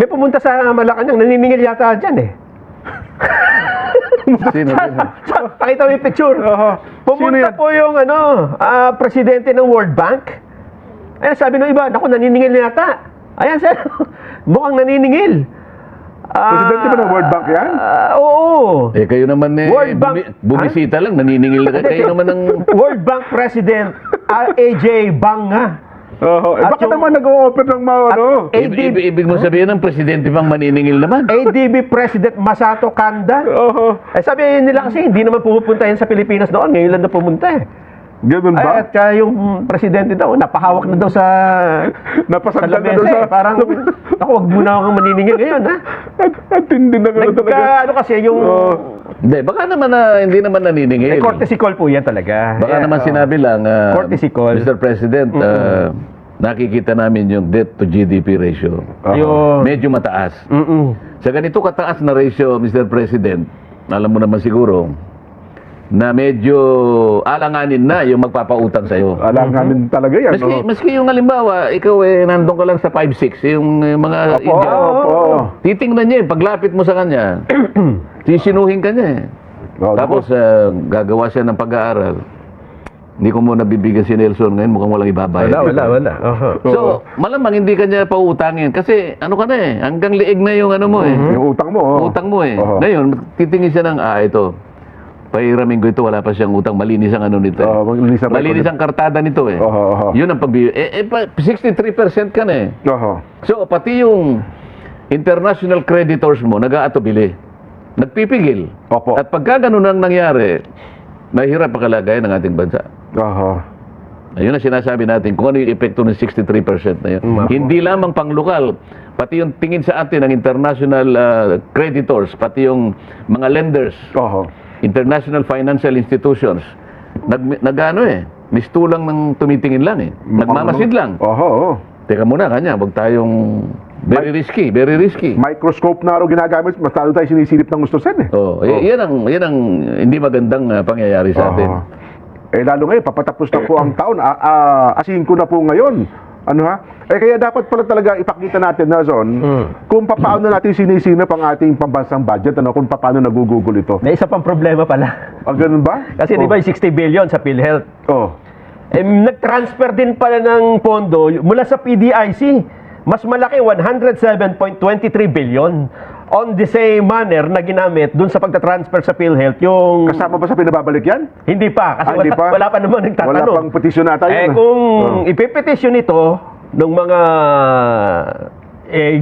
may pumunta sa Malacanang, naniningil yata dyan eh. Sino? Pakita mo yung picture. Pumunta po yung presidente ng World Bank. Ayan, sabi ng iba, naku, naniningil yata. Ayan, sir, mukhang naniningil. Presidente ba ng World Bank yan? Oo. Eh, kayo naman World Bank. bumisita lang, naniningil na kayo naman ng... World Bank President AJ Banga. Bakit naman nag-o-offer ng mga Ibig mo sabihin ng presidente pang maniningil naman? ADB President Masato Kanda. Sabi nila kasi hindi naman pumupunta yan sa Pilipinas noon. Ngayon lang na pumunta eh. Ganun ba? At kaya yung presidente daw, napahawak na daw sa Napasagdan na lamesa doon sa... Parang, ako, wag muna akong maniningil ngayon, ha? At hindi na gano'n talaga. Kasi yung... Hindi, baka naman hindi naman naniningil. courtesy call po yan talaga. Baka naman sinabi lang, courtesy call. Mr. President, nakikita namin yung debt to GDP ratio. Yung... Medyo mataas. Sa ganito kataas na ratio, Mr. President, alam mo naman siguro, na medyo alanganin na yung magpapautang sa'yo. Alanganin talaga yan. Maski yung halimbawa, ikaw nandun ka lang sa 5-6, yung mga India. Titingnan niya paglapit mo sa kanya, sisinuhin ka niya Tapos gagawa siya ng pag-aaral. Hindi ko muna bibigyan si Nelson ngayon, mukhang walang ibabayad. Wala. So, malamang hindi ka niya pautangin. Kasi ano ka na hanggang liig na yung ano mo Yung utang mo. Utang mo Ngayon, titingin siya ng, ito, pahiramin ko ito, wala pa siyang utang. Malinis ang ano nito. Malinis ang kartada nito Yun ang pagbiyo. 63% ka na So, pati yung international creditors mo, nag-aatubili. Nagpipigil. At pagka ganun ang nangyari, mahirap ang kalagayan ng ating bansa. Ayun ang sinasabi natin, kung ano yung epekto ng 63% na yun. Hindi lamang pang lokal, pati yung tingin sa atin ng international creditors, pati yung mga lenders, international financial institutions, mistulang ng tumitingin lang nagmamasid lang. Teka muna, kanya, wag tayong very risky. Microscope na ginagamit, mas talo tayo sinisilip ng gustusin Mm. Yan ang hindi magandang pangyayari sa atin. Lalo ngayon, papatapos na po ang taon, asihin ko na po ngayon. Kaya dapat pala talaga ipakita natin, Nelson, kung paano natin sinisinip ang ating pambansang budget, kung paano nagugugol ito. May isa pang problema pala. Ganun ba? Kasi di ba yung 60 billion sa PhilHealth? Nag-transfer din pala ng pondo mula sa PDIC. Mas malaki, 107.23 billion. On the same manner na ginamit dun sa pagta-transfer sa PhilHealth, yung... Kasama ba sa pinababalik yan? Hindi pa, kasi wala pa naman nagtatanong. Wala pang petisyon nata yun. Kung ipipetisyon ito ng mga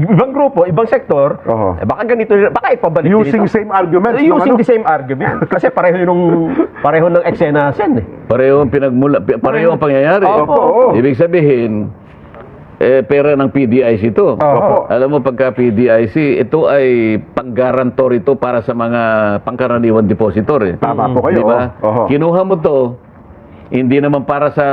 ibang grupo, ibang sektor, baka ganito, baka ipabalik using same arguments. Using the same argument. Kasi pareho ng eksena sen Pareho ang pangyayari. Ibig sabihin, pera ng PDIC ito. Alam mo, pagka PDIC, ito ay pang-garantor ito para sa mga pangkaraniwan depositor. Tama po kayo. Diba? Kinuha mo to, hindi naman para sa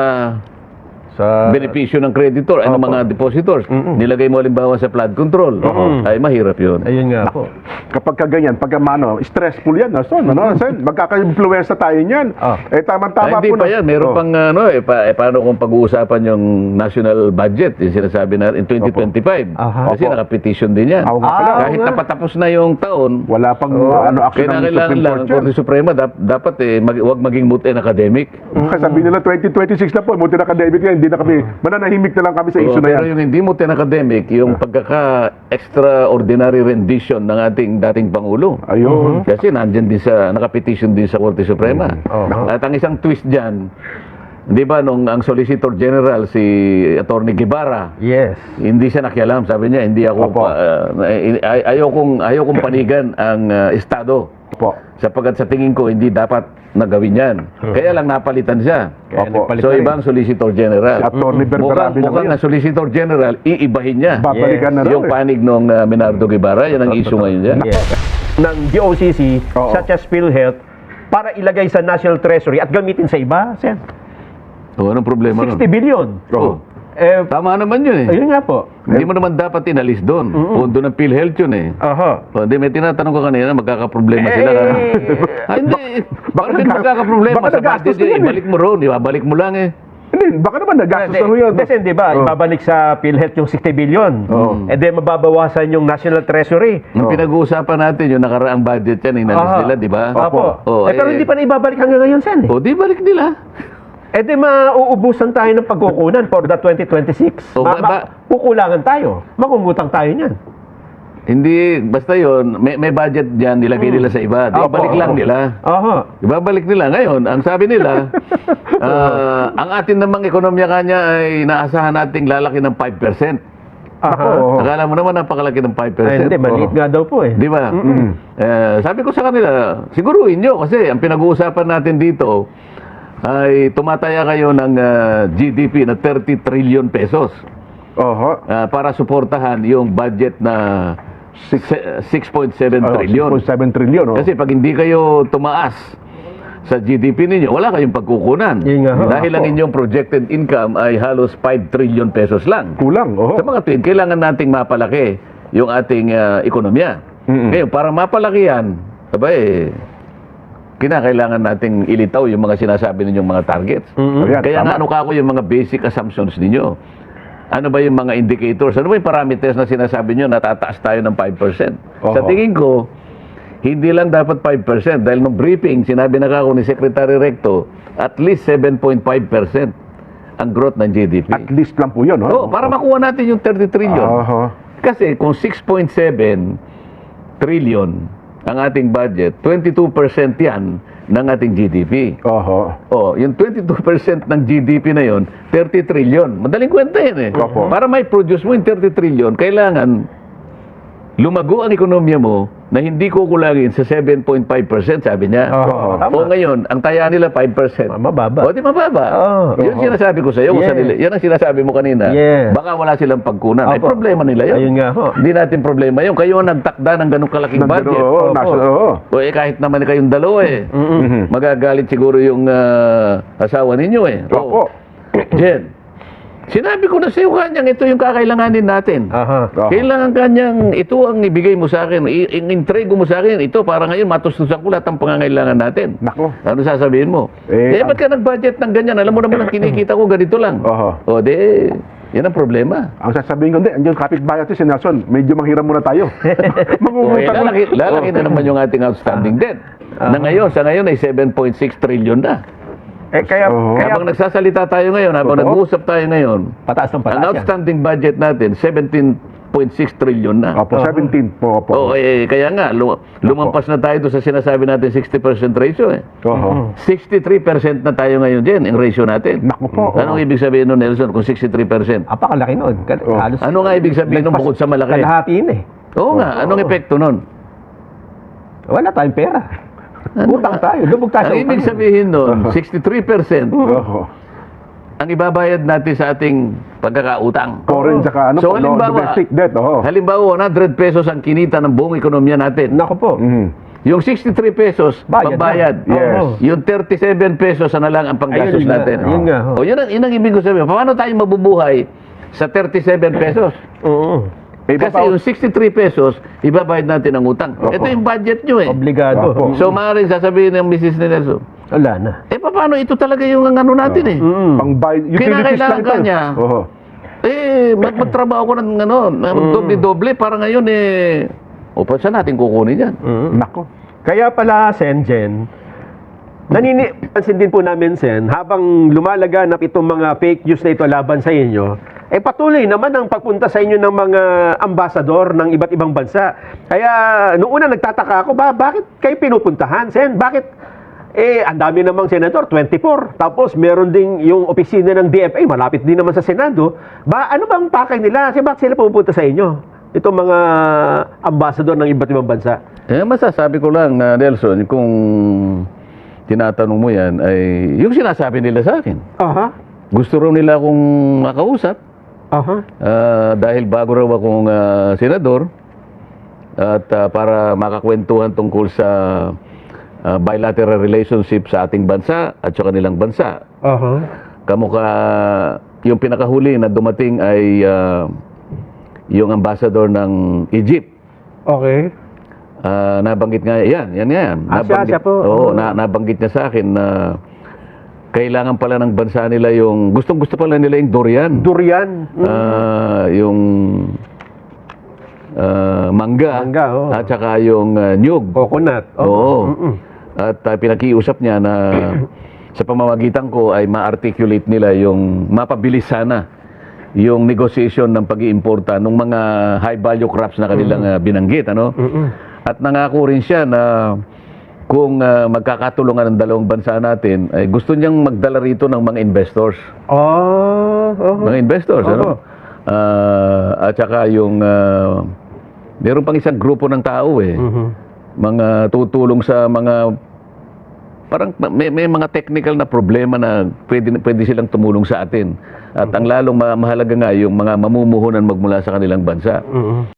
benepisyo ng creditor, mga depositors. Nilagay mo halimbawa sa flood control. Ay, mahirap yun. Ayun nga po. Kapag ganyan, stressful yan. Magkaka-influensya tayo niyan. Tama-tama hindi po pa yan. Meron pang, paano kung pag-uusapan yung national budget, yung sinasabi na in 2025. Kasi nakapetition din yan. Kahit napatapos na yung taon, wala pang action ng Supreme Court. Ang Korte Suprema, dapat huwag maging moot-and academic. Sabi nila 2026 na po, moot-and academic yan. Hindi na kami, mananahimik na lang kami sa issue na yan. Pero yung hindi moot-and academic, yung pagkaka-extraordinary rendition ng ating dating Pangulo. Ayun. Kasi nandyan din nakapetition din sa Korte Suprema. At ang isang twist dyan, di ba, nung ang Solicitor General, si Attorney Guevara, hindi siya nakialam. Sabi niya, hindi ako, ayaw kong panigan ang Estado. Sapagkat sa tingin ko, hindi dapat nagawin yan. Kaya lang napalitan siya. So, ibang Solicitor General. Mukhang ang Solicitor General, iibahin niya yung panig ng Menardo Guevara. Yan ang issue ngayon dyan. Ng DOCC, such as PhilHealth, para ilagay sa National Treasury at gamitin sa iba, Sen. Anong problema 60 billion. Tama naman yun Ayun nga po. Hindi mo naman dapat inalis doon. Pondo ng PhilHealth yun Hindi, may tinatanong ko kanina, magkakaproblema sila. Hindi. Bakit magkakaproblema sa budget? Ibalik mo roon, balik mo lang Hindi, baka naman nagastos na ho yan. Kasi di ba, ibabalik sa PhilHealth yung 60 billion. And then mababawasan yung National Treasury. Nung pinag-uusapan natin yung nakaraang budget yan, inalis nila, di ba? Opo. Oh, pero hindi pa na ibabalik hanggang ngayon, Sen. O, di balik nila. Eh di mauubusan tayo ng pagkukunan for the 2026. Kukulangan tayo. Mangungutang tayo niyan. Hindi, basta yun, may budget dyan, nilagay nila sa iba. Di, balik lang nila. Ibabalik nila. Ngayon, ang sabi nila, ang atin namang ekonomiya kanya ay naasahan nating lalaki ng 5%. Akala mo naman napakalaki ng 5%. Ay, hindi, maliit nga daw po eh. Di ba? Sabi ko sa kanila, siguruhin nyo kasi ang pinag-uusapan natin dito ay tumataya kayo ng GDP na 30 trillion pesos para suportahan yung budget na 6.7 trillion. 6.7 trillion. Kasi pag hindi kayo tumaas sa GDP ninyo, wala kayong pagkukunan. Dahil ang inyong projected income ay halos 5 trillion pesos lang. Kulang. Sa mga tuwid, kailangan nating mapalaki yung ating ekonomiya. Ngayon, para mapalaki yan, kinakailangan nating ilitaw yung mga sinasabi ninyong mga targets. Kaya nga ano kako yung mga basic assumptions ninyo. Ano ba yung mga indicators? Ano ba yung parameters na sinasabi nyo na tataas tayo ng 5%? Sa tingin ko, hindi lang dapat 5%. Dahil nung briefing, sinabi na kako ni Secretary Recto, at least 7.5% ang growth ng GDP. At least lang po yun. Para makuha natin yung 30 trillion. Kasi kung 6.7 trillion ang ating budget, 22% yan ng ating GDP. Yung 22% ng GDP na yon, 30 trillion. Madaling kwenta yan eh. Para may produce mo yung 30 trillion, kailangan lumago ang ekonomiya mo na hindi kukulangin sa 7.5%, sabi niya. Ngayon, ang taya nila 5%. Mababa. Di mababa. Yun sinasabi ko sa iyo. Yan ang sinasabi mo kanina. Baka wala silang pagkunan. Ay, problema nila yun. Ayun nga ho. Hindi natin problema yun. Kayo ang nagtakda ng ganong kalaking budget. Kahit naman kayong dalawa eh. Magagalit siguro yung asawa ninyo eh. Jen, sinabi ko na sa iyo kanyang ito yung kakailanganin natin. Kailangan kanyang ito ang ibigay mo sa akin. Entrego mo sa akin ito para ngayon matustusan ko lahat ng pangangailangan natin. Ano sasabihin mo? Ba't ka nag-budget ng ganyan? Alam mo naman ang kinikita ko ganito lang. Yan ang problema. Ang sasabihin ko, andiyan kapitbahay natin si Nelson, medyo manghiram muna tayo. Lalaki na naman yung ating outstanding debt. Na ngayon, sa ngayon ay 7.6 trillion na. Kaya habang nagsasalita tayo ngayon, habang nag-uusap tayo ngayon, pataas ng pataas. ang outstanding budget natin, 17.6 trillion na. 17 po. Kaya nga, lumampas na tayo doon sa sinasabi natin 60% ratio eh. 63% na tayo ngayon din, ang ratio natin. Anong ibig sabihin nun, Nelson, kung 63%? Apakalaki nun. Ano nga ibig sabihin nun bukod sa malaki? Kalahatiin eh. Oo nga, anong epekto nun? Wala tayong pera. Utang tayo. Lubog tayo. Ang ibig sabihin nun, 63% ang ibabayad natin sa ating pagkakautang. Foreign saka So domestic debt. Halimbawa, 100 pesos ang kinita ng buong ekonomiya natin. Naku po. Yung 63 pesos, pambayad. Yung 37 pesos na lang ang panggastos natin. Yun ang ibig ko sabihin. Paano tayo mabubuhay sa 37 pesos? Kasi yung 63 pesos, ibabayad natin ang utang. Ito yung budget nyo eh. Obligado. So maaaring sasabihin ng Mrs. Nelson, wala na. paano ito talaga yung ano natin eh? Kinakailangan ka niya. Magtrabaho ko ng doble-doble para ngayon eh. Saan natin kukunin yan? Nako. Kaya pala, Senjen, pansin din po namin, Sen, habang lumalaganap itong mga fake news na ito laban sa inyo, patuloy naman ang pagpunta sa inyo ng mga ambasador ng iba't ibang bansa. Kaya, noong una nagtataka ako, bakit kayo pinupuntahan, Sen? Bakit? Ang dami namang senador, 24. Tapos, meron ding yung opisina ng DFA, malapit din naman sa Senado. Ano bang pakay nila? Kasi bakit sila pupunta sa inyo? Itong mga ambasador ng iba't ibang bansa. Masasabi ko lang, Nelson, kung tinatanong mo yan, ay yung sinasabi nila sa akin. Gusto raw nila akong makausap. Dahil bago raw akong senador at para makakwentuhan tungkol sa bilateral relationship sa ating bansa at sa kanilang bansa. Kamukha yung pinakahuli na dumating ay yung ambassador ng Egypt. Nabanggit nga yan. Nabanggit, nabanggit niya sa akin na kailangan pala ng bansa nila yung, gustong-gusto pala nila yung durian. Durian. Yung mangga. Mangga, oo. At saka yung nyug. Coconut. Oo. At pinakiusap niya na sa pamamagitan ko ay ma-articulate nila yung mapabilis sana yung negotiation ng pag-iimporta ng mga high-value crops na kanilang binanggit. Ano? At nangako rin siya na kung magkakatulungan ng dalawang bansa natin, ay gusto niyang magdala rito ng mga investors. Mga investors, ano? At saka yung meron pang isang grupo ng tao mga tutulong sa mga parang may mga technical na problema na pwede silang tumulong sa atin. At ang lalong mahalaga nga yung mga mamumuhunan magmula sa kanilang bansa.